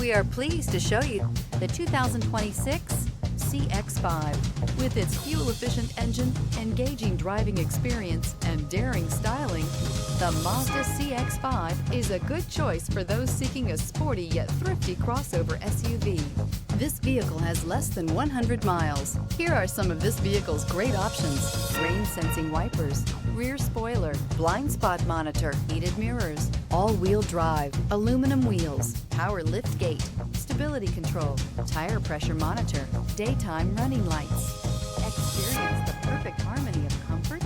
We are pleased to show you the 2026 CX-5. With its fuel-efficient engine, engaging driving experience, and daring styling, the Mazda CX-5 is a good choice for those seeking a sporty yet thrifty crossover SUV. This vehicle has less than 100 miles. Here are some of this vehicle's great options: rain-sensing wipers, rear spoiler, blind spot monitor, heated mirrors, all-wheel drive, aluminum wheels, power liftgate, stability control, tire pressure monitor, daytime running lights. Experience the perfect harmony of comfort